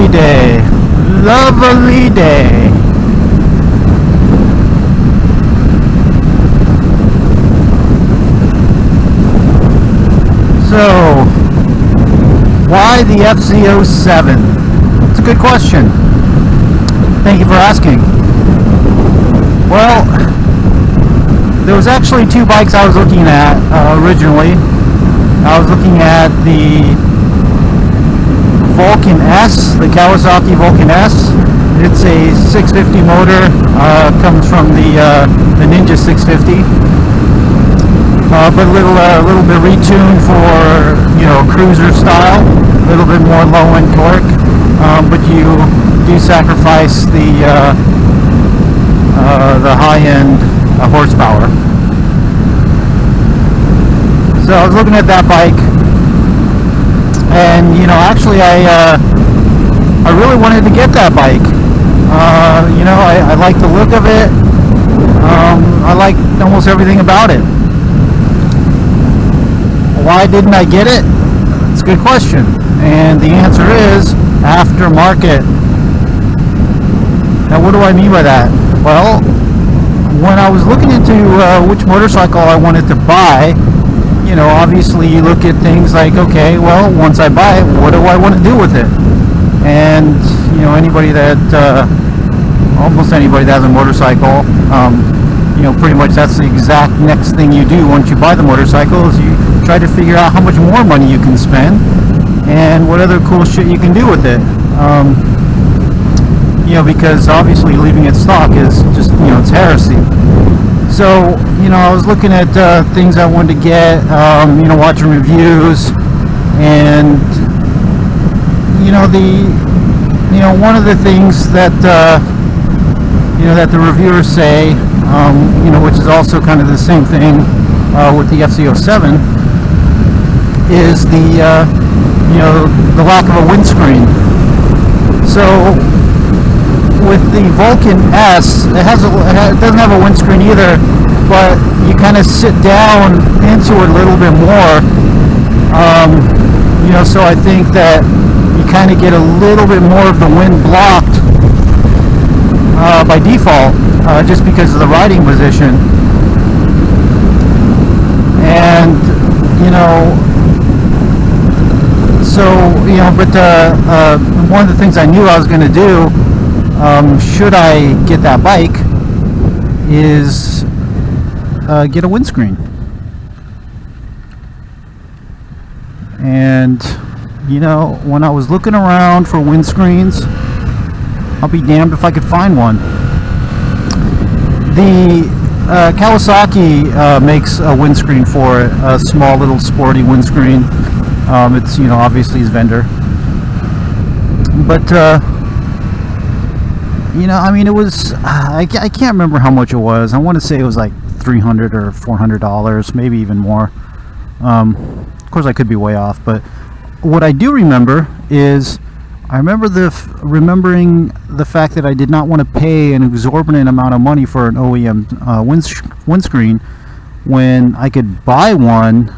lovely day. Lovely day. So, why the FZ-07? It's a good question. Thank you for asking. Well, there was actually two bikes I was looking at originally. I was looking at the Vulcan S, the Kawasaki Vulcan S. It's a 650 motor, comes from the Ninja 650, but a little bit retuned for, you know, cruiser style, a little bit more low end torque, but you do sacrifice the high end horsepower. So I was looking at that bike, and you know, actually I really wanted to get that bike. You know, I like the look of it. I like almost everything about it. Why didn't I get it? It's a good question, and the answer is aftermarket. Now, what do I mean by that? Well, when I was looking into which motorcycle I wanted to buy, you know, obviously you look at things like, okay, well, once I buy it, what do I want to do with it? And, you know, anybody that, almost anybody that has a motorcycle, you know, pretty much that's the exact next thing you do once you buy the motorcycle is you try to figure out how much more money you can spend and what other cool shit you can do with it. You know, because obviously leaving it stock is just, you know, it's heresy. So, you know, I was looking at things I wanted to get, you know, watching reviews, and you know, one of the things that you know, that the reviewers say, you know, which is also kind of the same thing with the FZ-07, is the you know, the lack of a windscreen. So with the Vulcan S, it doesn't have a windscreen either, but you kind of sit down into it a little bit more. You know, so I think that you kind of get a little bit more of the wind blocked by default, just because of the riding position. And you know, so you know, but one of the things I knew I was going to do, should I get that bike, is get a windscreen. And you know, when I was looking around for windscreens, I'll be damned if I could find one. The Kawasaki makes a windscreen for it, a small little sporty windscreen. It's, you know, obviously his vendor, but you know, I mean, it was, I can't remember how much it was. I want to say it was like $300 or $400, maybe even more. Of course, I could be way off, but what I do remember is I remember remembering the fact that I did not want to pay an exorbitant amount of money for an OEM windscreen when I could buy one,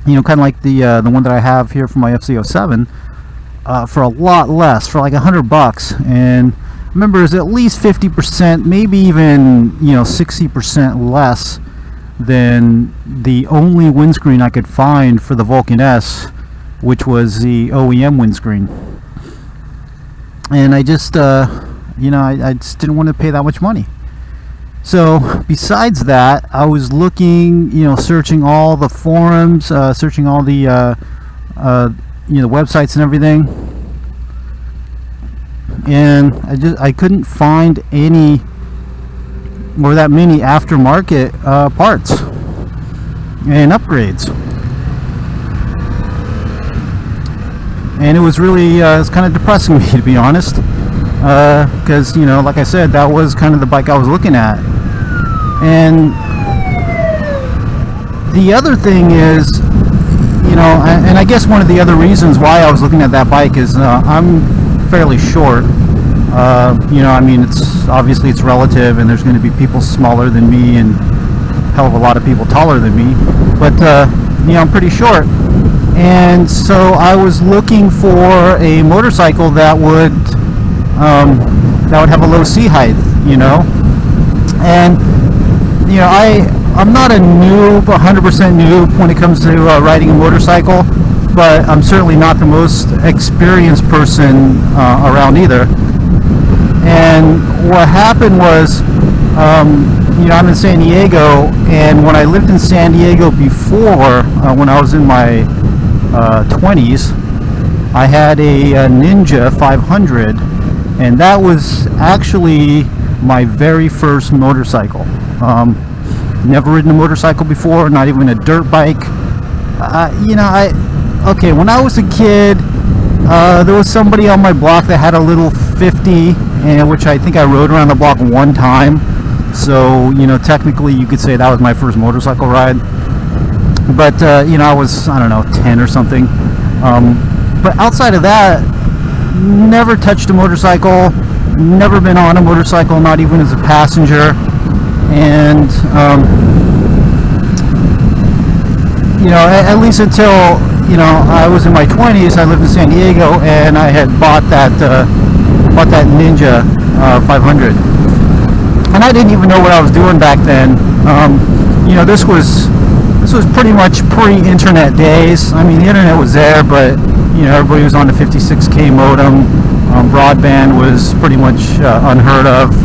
you know, kind of like the one that I have here for my FZ-07, for a lot less, for like $100. And remember, it was at least 50%, maybe even, you know, 60% less than the only windscreen I could find for the Vulcan S, which was the OEM windscreen. And I just, you know, I just didn't want to pay that much money. So besides that, I was looking, you know, searching all the forums, searching all the, you know, websites and everything, and I couldn't find any or that many aftermarket parts and upgrades. And it was really, it's kind of depressing me, to be honest, because, you know, like I said, that was kind of the bike I was looking at. And the other thing is, you know, and I guess one of the other reasons why I was looking at that bike is I'm fairly short. You know, I mean, it's obviously it's relative, and there's going to be people smaller than me and a hell of a lot of people taller than me. But I'm pretty short. And so I was looking for a motorcycle that would have a low sea height, and I'm not a noob, 100% noob when it comes to riding a motorcycle, but I'm certainly not the most experienced person around either. And what happened was, I'm in San Diego, and when I lived in San Diego before, when I was in my 20s, I had a Ninja 500, and that was actually my very first motorcycle. Never ridden a motorcycle before, not even a dirt bike. When I was a kid, there was somebody on my block that had a little 50, which I think I rode around the block one time. So, technically you could say that was my first motorcycle ride. But, I was, 10 or something. But outside of that, never touched a motorcycle, never been on a motorcycle, not even as a passenger. And, at least until, I was in my 20s, I lived in San Diego, and I had bought that Ninja 500. And I didn't even know what I was doing back then. This was pretty much pre-internet days. I mean, the internet was there, but everybody was on the 56K modem. Broadband was pretty much unheard of.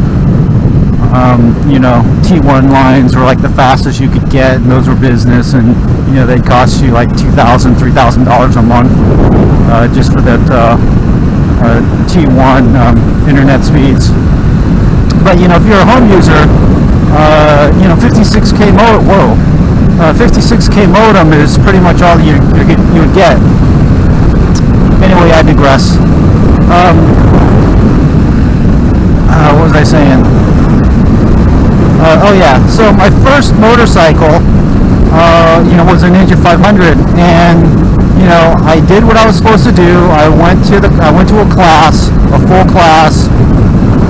T1 lines were like the fastest you could get, and those were business, and they'd cost you like $2,000, $3,000 a month just for that T1 internet speeds. But if you're a home user, 56K modem is pretty much all you would get. Anyway, I digress. What was I saying? So my first motorcycle, was a Ninja 500, and I did what I was supposed to do. I went to a class, a full class,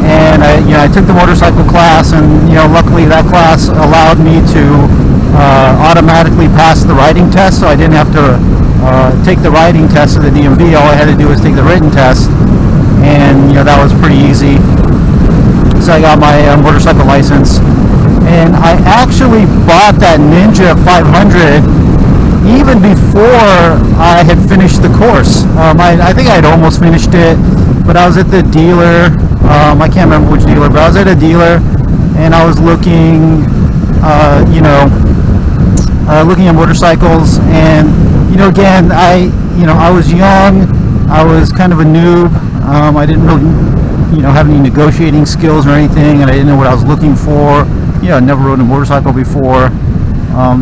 and I took the motorcycle class, and luckily that class allowed me to automatically pass the riding test, so I didn't have to take the riding test of the DMV. All I had to do was take the written test, and that was pretty easy. So I got my motorcycle license, and I actually bought that Ninja 500 even before I had finished the course. I think I had almost finished it, but I was at the dealer. I can't remember which dealer, but I was at a dealer, and I was looking, looking at motorcycles, and again, I was young, I was kind of a noob. I didn't really have any negotiating skills or anything, and I didn't know what I was looking for. I never rode a motorcycle before,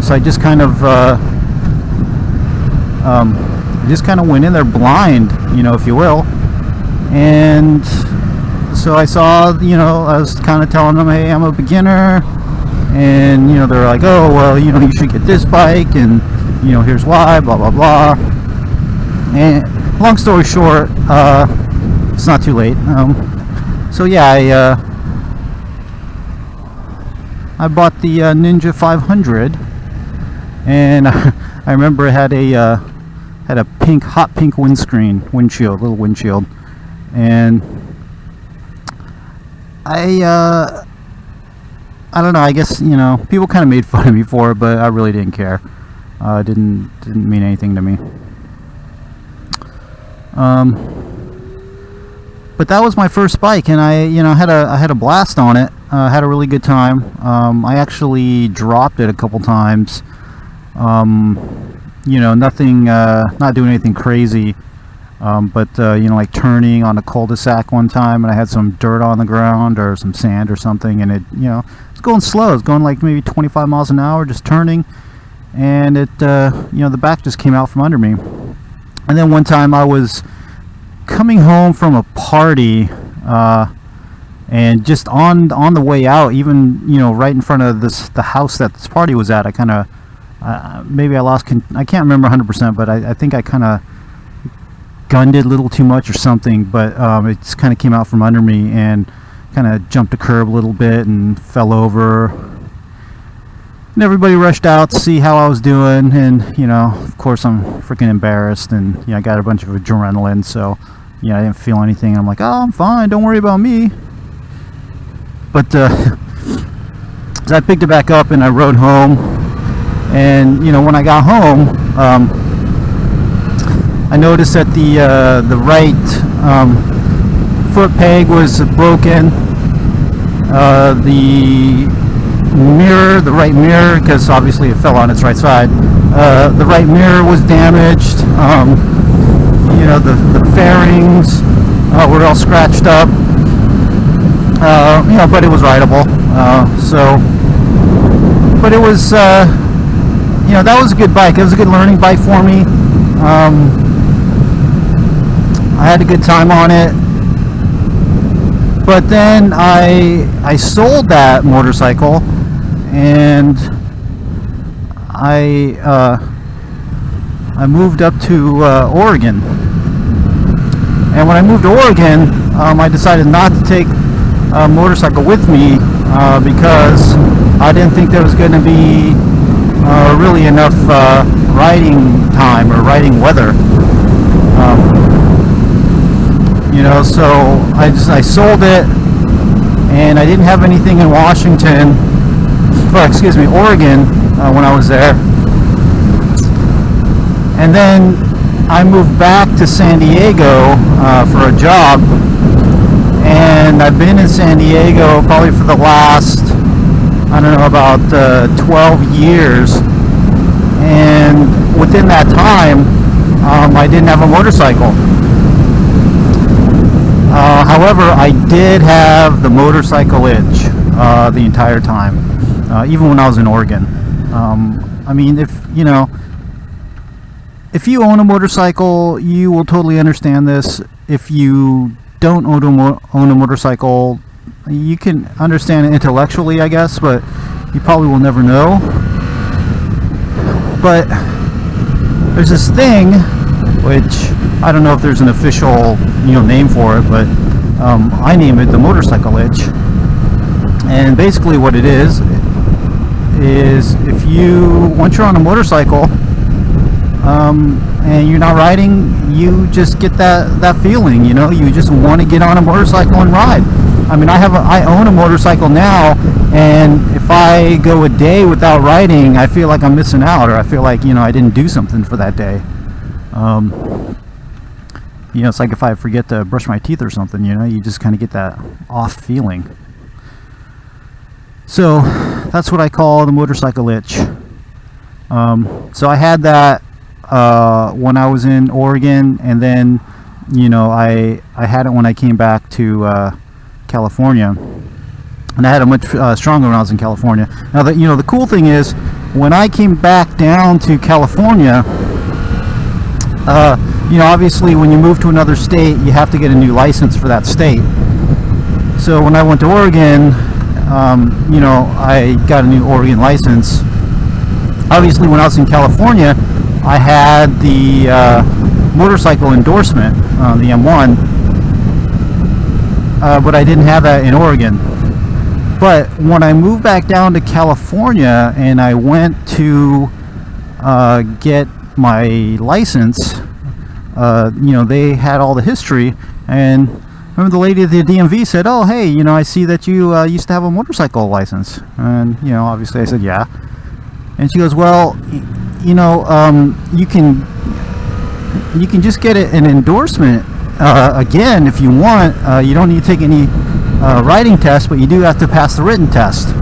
so I just kind of went in there blind, if you will. And so I saw, I was kind of telling them, hey, I'm a beginner, and they're like, oh well, you should get this bike, and here's why, blah blah blah. And long story short, it's not too late. So yeah, I bought the Ninja 500, and I remember it had a hot pink little windshield, and I don't know. I guess people kind of made fun of me for it, but I really didn't care. It didn't mean anything to me. But that was my first bike, and I had a blast on it. Had a really good time. I actually dropped it a couple times. Nothing, not doing anything crazy. But like turning on a cul-de-sac one time, and I had some dirt on the ground or some sand or something, and it, it's going slow. It's going like maybe 25 miles an hour, just turning, and it, the back just came out from under me. And then one time I was coming home from a party, and just on the way out, even right in front of the house that this party was at, I kind of maybe I can't remember 100%, but I think I kind of gunned it a little too much or something, but it just kind of came out from under me and kind of jumped a curb a little bit and fell over. And everybody rushed out to see how I was doing, and you know, of course, I'm freaking embarrassed, and you know, I got a bunch of adrenaline, so you know, I didn't feel anything. I'm like, oh, I'm fine, don't worry about me. But so I picked it back up and I rode home, and you know, when I got home, I noticed that the right foot peg was broken. The right mirror, because obviously it fell on its right side, the right mirror was damaged. You know, the fairings were all scratched up. You know, but it was rideable. But it was, you know, that was a good bike. It was a good learning bike for me. I had a good time on it. But then I sold that motorcycle, and I moved up to Oregon. And when I moved to Oregon, I decided not to take a motorcycle with me because I didn't think there was going to be really enough riding time or riding weather. You know, so I sold it, and I didn't have anything in Washington, well, excuse me, Oregon, when I was there. And then I moved back to San Diego for a job, and I've been in San Diego probably for the last, I don't know, about 12 years, and within that time, I didn't have a motorcycle. However, I did have the motorcycle itch the entire time, even when I was in Oregon. I mean, if you own a motorcycle, you will totally understand this. If you don't own a motorcycle, you can understand it intellectually, I guess, but you probably will never know. But there's this thing, which I don't know if there's an official name for it, but I name it the motorcycle itch. And basically what it is if once you're on a motorcycle and you're not riding, you just get that feeling, you just want to get on a motorcycle and ride. I mean, I own a motorcycle now, and if I go a day without riding, I feel like I'm missing out, or I feel like I didn't do something for that day. It's like if I forget to brush my teeth or something, you just kind of get that off feeling. So that's what I call the motorcycle itch. So I had that when I was in Oregon, and then I had it when I came back to California, and I had it much stronger when I was in California. Now the cool thing is, when I came back down to California, obviously when you move to another state, you have to get a new license for that state. So when I went to Oregon, I got a new Oregon license. Obviously when I was in California, I had the motorcycle endorsement, the M1, but I didn't have that in Oregon. But when I moved back down to California and I went to get my license, they had all the history, and I remember the lady at the DMV said, "Oh, hey, I see that you used to have a motorcycle license." And obviously I said, "Yeah." And she goes, "Well, you can just get an endorsement again if you want. You don't need to take any writing test, but you do have to pass the written test."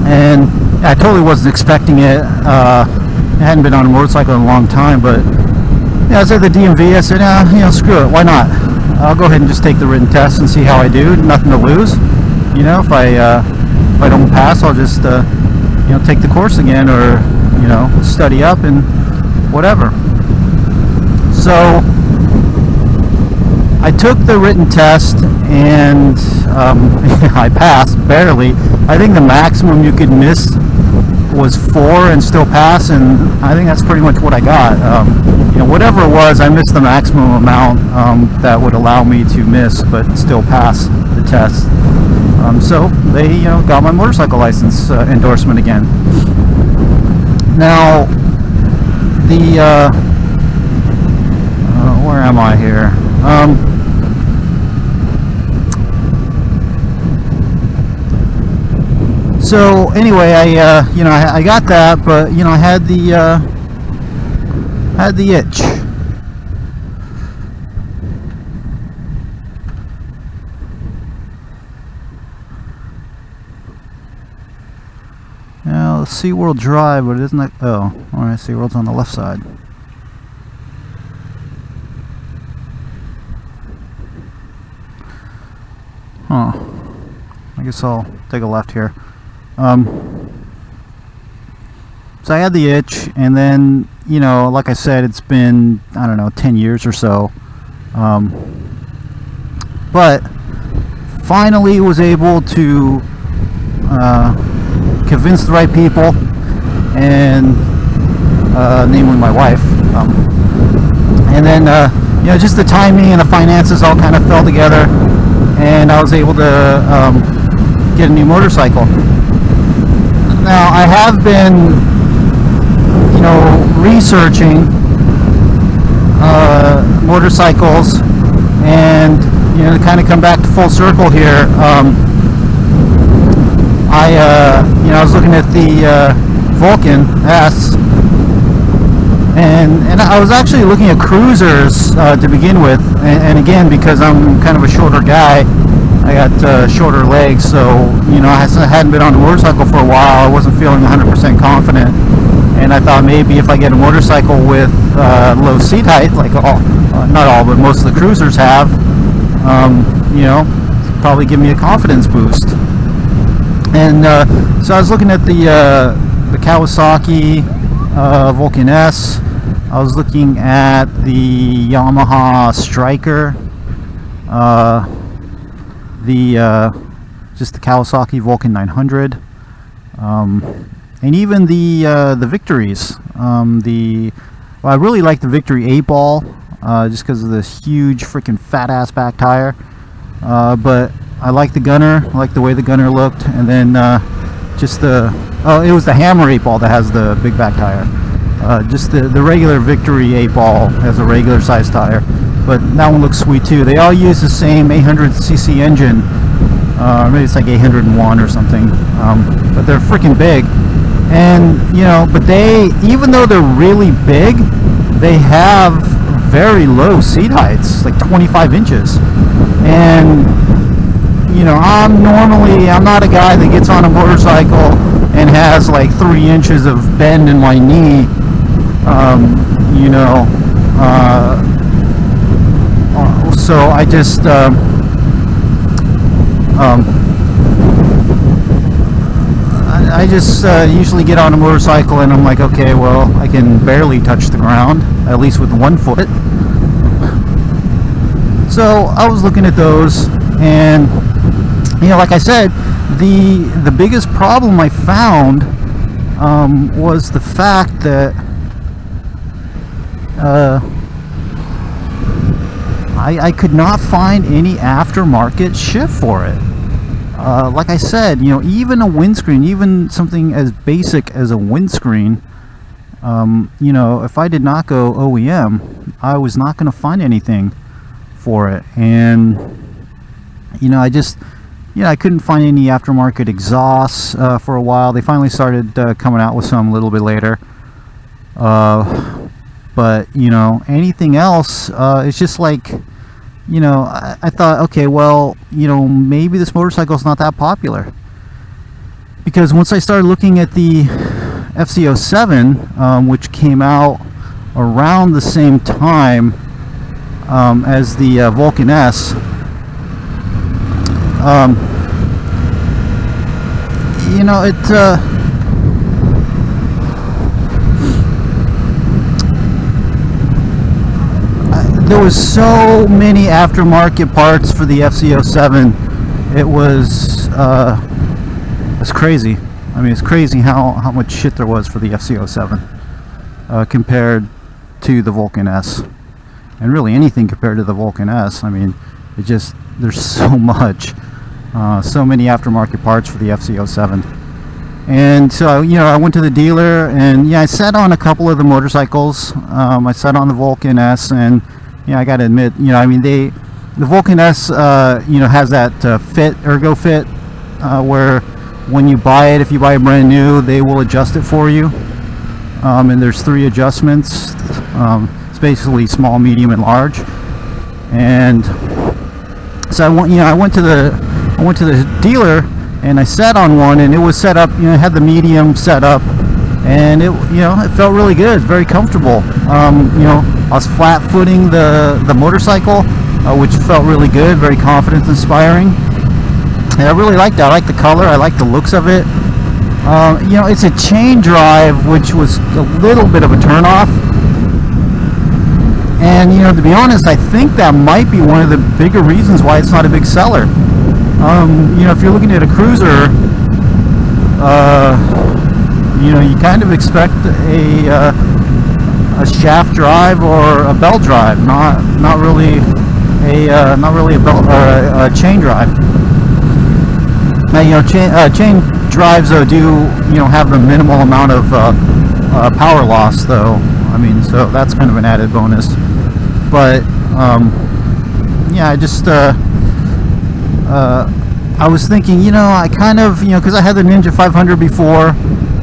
And I totally wasn't expecting it. I hadn't been on a motorcycle in a long time, but I was at the DMV. I said, screw it, why not? I'll go ahead and just take the written test and see how I do. Nothing to lose. If I don't pass, I'll just take the course again, or study up and whatever. So I took the written test, and I passed barely. I think the maximum you could miss was 4 and still pass, and I think that's pretty much what I got. Whatever it was, I missed the maximum amount that would allow me to miss but still pass the test. So they, got my motorcycle license endorsement again. Now, the where am I here? So anyway, I got that, but I had the itch. Now, SeaWorld Drive, but isn't that? Oh, alright, SeaWorld's on the left side. Huh. I guess I'll take a left here. So I had the itch, and then, like I said, it's been, I don't know, 10 years or so. But finally was able to convince the right people, and namely my wife. And then, just the timing and the finances all kind of fell together, and I was able to get a new motorcycle. Now, I have been, researching motorcycles, and to kind of come back to full circle here, I was looking at the Vulcan S, and I was actually looking at cruisers to begin with, and again, because I'm kind of a shorter guy, I got shorter legs, so I hadn't been on a motorcycle for a while. I wasn't feeling 100% confident, and I thought maybe if I get a motorcycle with low seat height, like not all, but most of the cruisers have, probably give me a confidence boost. And so I was looking at the Kawasaki Vulcan S. I was looking at the Yamaha Striker. Just the Kawasaki Vulcan 900, and even the Victories. I really like the Victory 8-ball, just because of this huge freaking fat ass back tire. But I like the Gunner. I like the way the Gunner looked, and then it was the Hammer 8-ball that has the big back tire. Just the regular Victory 8-ball has a regular size tire, but that one looks sweet too. They all use the same 800cc engine, maybe it's like 801 or something, but they're freaking big. And but they, even though they're really big, they have very low seat heights, like 25 inches. And I'm not a guy that gets on a motorcycle and has like 3 inches of bend in my knee. So I just usually get on a motorcycle and I'm like, okay, well, I can barely touch the ground, at least with one foot. So I was looking at those, and like I said, the biggest problem I found was the fact that I could not find any aftermarket shit for it. Like I said, even a windscreen, even something as basic as a windscreen, if I did not go OEM, I was not going to find anything for it. And I couldn't find any aftermarket exhausts for a while. They finally started coming out with some a little bit later. But anything else, it's just like, I thought, okay, well, maybe this motorcycle is not that popular, because once I started looking at the FZ-07, which came out around the same time as the Vulcan S, there was so many aftermarket parts for the FZ-07. It was crazy. I mean, it's crazy how much shit there was for the FZ-07 compared to the Vulcan S, and really anything compared to the Vulcan S. I mean, there's so much. So many aftermarket parts for the FZ-07. And so, I went to the dealer, and I sat on a couple of the motorcycles. I sat on the Vulcan S, and I got to admit, the Vulcan S, has that ergo fit, where when you buy it, if you buy it brand new, they will adjust it for you. And there's 3 adjustments. It's basically small, medium, and large. And so I went to the dealer, and I sat on one, and it was set up, it had the medium set up, and it felt really good, very comfortable. I was flat footing the motorcycle, which felt really good, very confidence inspiring. And I really liked that. I like the color, I like the looks of it. It's a chain drive, which was a little bit of a turnoff. And to be honest, I think that might be one of the bigger reasons why it's not a big seller. If you're looking at a cruiser, you kind of expect a shaft drive or a belt drive, not really a belt or a chain drive. Now chain drives do have the minimal amount of power loss, though. So that's kind of an added bonus. But I just I was thinking, I kind of, because I had the Ninja 500 before,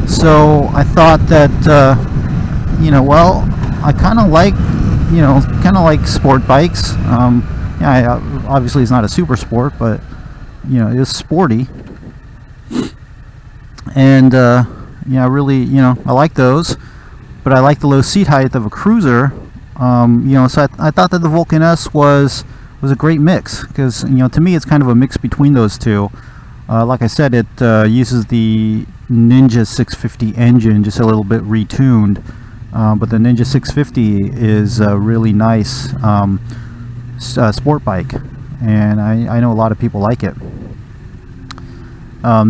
so I thought that, I kind of like sport bikes. Obviously it's not a super sport, but it is sporty. And I really, I like those, but I like the low seat height of a cruiser. So I thought that the Vulcan S was a great mix, because to me it's kind of a mix between those two. Like I said, it uses the Ninja 650 engine, just a little bit retuned, but the Ninja 650 is a really nice sport bike, and I know a lot of people like it.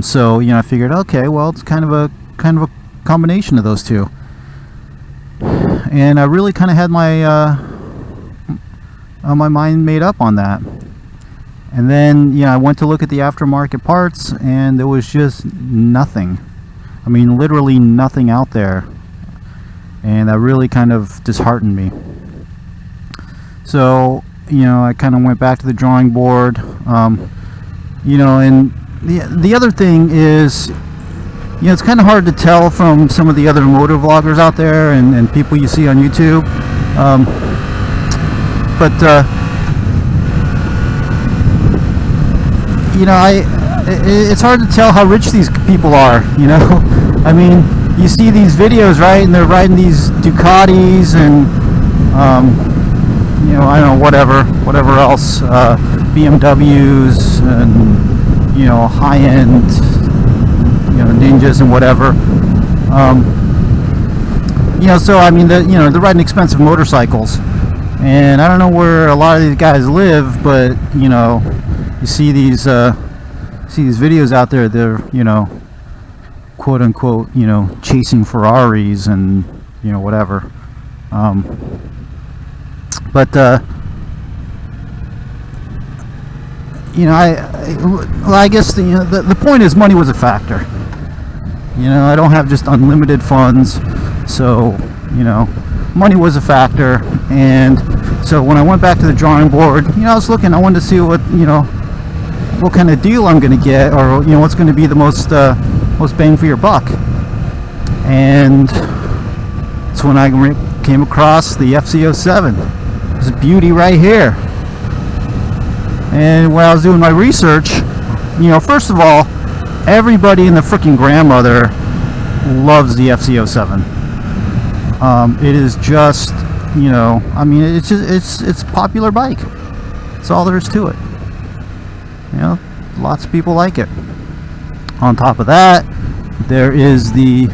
So I figured, okay, well, it's kind of a combination of those two, and I really kind of had my my mind made up on that. And then I went to look at the aftermarket parts, and there was just nothing. Literally nothing out there, and that really kind of disheartened me. So I kind of went back to the drawing board. And the other thing is, it's kind of hard to tell from some of the other motor vloggers out there and people you see on YouTube. But it's hard to tell how rich these people are. You see these videos, right, and they're riding these Ducatis and I don't know, whatever else, BMWs and high-end Ninjas and whatever. So they're riding expensive motorcycles. And I don't know where a lot of these guys live, but you see these videos out there. They're quote unquote chasing Ferraris and whatever. I guess the point is money was a factor. I don't have just unlimited funds, so money was a factor. And so when I went back to the drawing board, I was looking. I wanted to see what what kind of deal I'm going to get, or what's going to be the most bang for your buck. And that's when I came across the FZ-07. This beauty right here. And when I was doing my research, first of all, everybody and the freaking grandmother loves the FZ-07. It is just, it's a popular bike. That's all there is to it. Lots of people like it. On top of that, there is the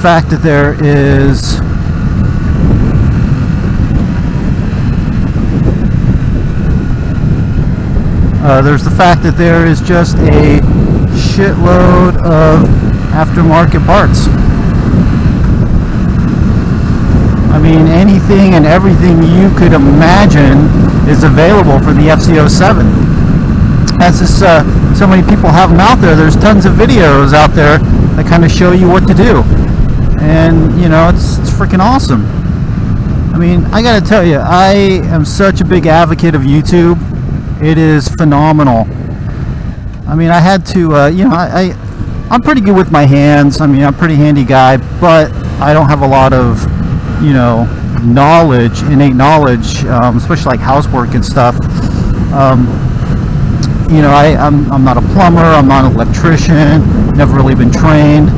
fact that there is there's the fact that there is just a shitload of aftermarket parts. I mean, anything and everything you could imagine is available for the FZ-07. As this, so many people have them out there. There's tons of videos out there that kind of show you what to do, and you know, it's freaking awesome. I mean, I gotta tell you, I am such a big advocate of YouTube. It is phenomenal. I mean, I had to, you know, I'm pretty good with my hands. I mean, I'm a pretty handy guy, but I don't have a lot of, you know, knowledge, innate knowledge, especially like housework and stuff. You know, I'm not a plumber, I'm not an electrician, never really been trained.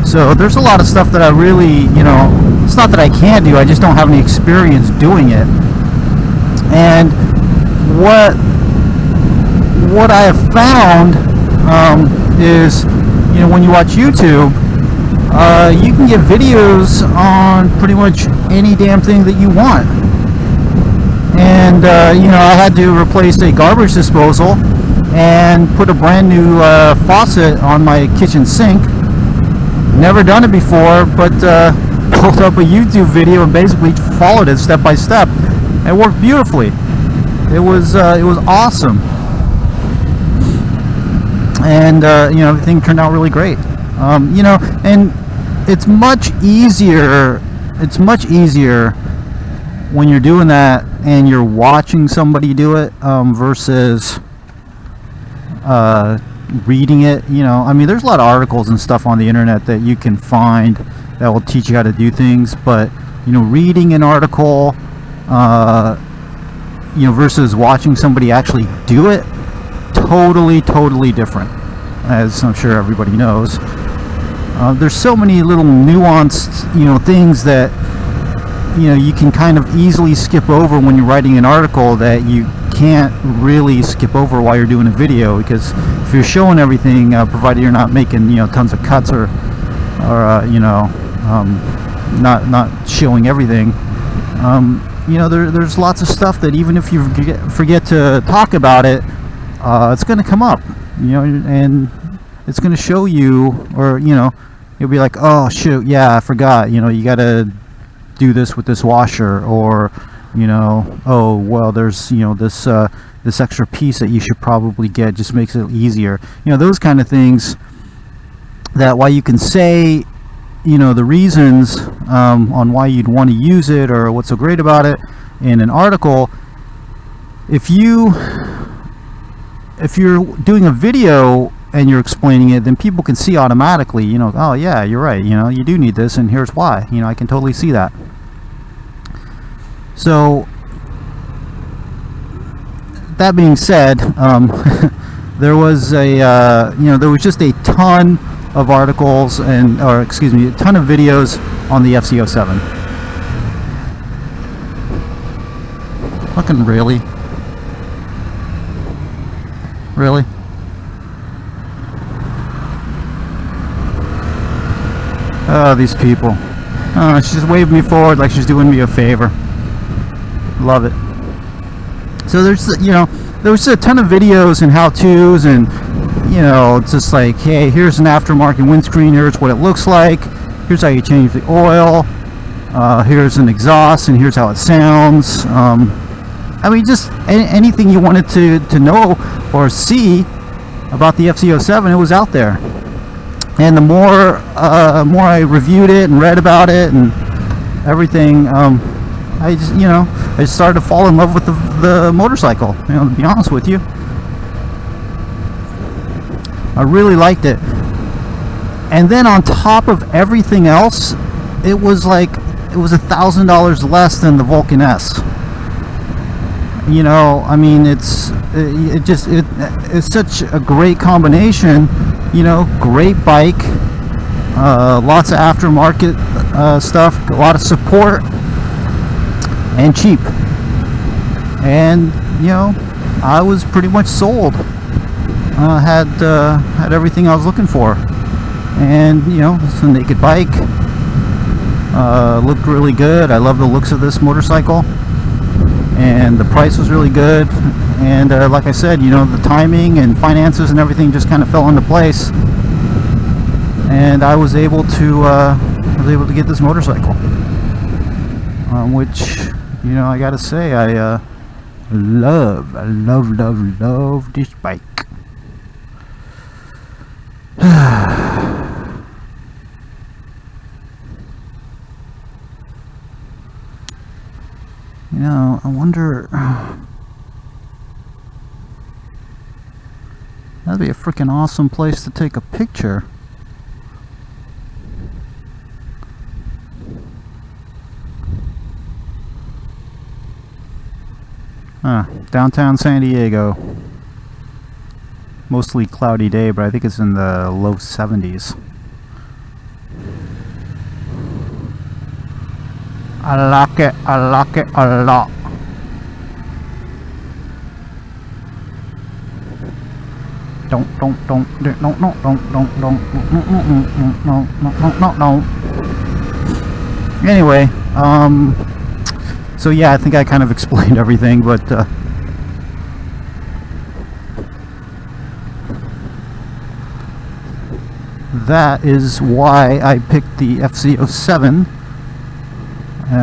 So there's a lot of stuff that I really, you know, it's not that I can't do, I just don't have any experience doing it. And what I have found is, you know, when you watch YouTube, you can get videos on pretty much any damn thing that you want. And you know, I had to replace a garbage disposal and put a brand new faucet on my kitchen sink. Never done it before, but pulled up a YouTube video and basically followed it step by step. It worked beautifully. It was awesome. And you know, everything turned out really great. You know, and it's much easier when you're doing that and you're watching somebody do it versus reading it. You know, I mean, there's a lot of articles and stuff on the internet that you can find that will teach you how to do things, but you know, reading an article you know, versus watching somebody actually do it, totally different, as I'm sure everybody knows. There's so many little nuanced, you know, things that, you know, you can kind of easily skip over when you're writing an article that you can't really skip over while you're doing a video, because if you're showing everything, provided you're not making, you know, tons of cuts or you know, not showing everything, you know, there's lots of stuff that even if you forget to talk about it, it's going to come up, you know, and it's going to show you, or you know, you'll be like, oh shoot, yeah, I forgot, you know, you got to do this with this washer, or you know, oh well, there's, you know, this this extra piece that you should probably get, just makes it easier, you know, those kind of things. That why you can say, you know, the reasons on why you'd want to use it or what's so great about it in an article. If you're doing a video and you're explaining it, then people can see automatically, you know, oh yeah, you're right, you know, you do need this and here's why, you know, I can totally see that. So that being said, there was a you know, there was just a ton of articles and, or excuse me, a ton of videos on the FZ-07. Fucking really? Really? Oh, these people. Oh, she just waved me forward like she's doing me a favor. Love it. So there's, you know, there was a ton of videos and how-tos, and you know, it's just like, hey, here's an aftermarket windscreen, here's what it looks like, here's how you change the oil, here's an exhaust, and here's how it sounds. I mean, just anything you wanted to know or see about the FZ-07, it was out there. And the more I reviewed it and read about it and everything, I just, you know, I started to fall in love with the motorcycle, you know, to be honest with you. I really liked it. And then on top of everything else, it was like, it was $1,000 less than the Vulcan S. You know, I mean, it's such a great combination, you know, great bike, lots of aftermarket stuff, a lot of support, and cheap. And, you know, I was pretty much sold. Had everything I was looking for, and you know, it's a naked bike, looked really good. I love the looks of this motorcycle, and the price was really good, and like I said, you know, the timing and finances and everything just kind of fell into place, and I was able to get this motorcycle. which, you know, I gotta say, I love this bike. You know, I wonder. That'd be a freaking awesome place to take a picture. Downtown San Diego. Mostly cloudy day, but I think it's in the low 70s. I like it a lot. No. Anyway, so yeah, I think I kind of explained everything, but that is why I picked the FZ-07,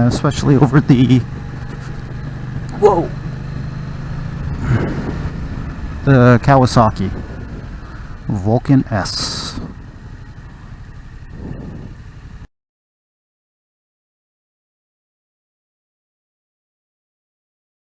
especially over the Kawasaki Vulcan S.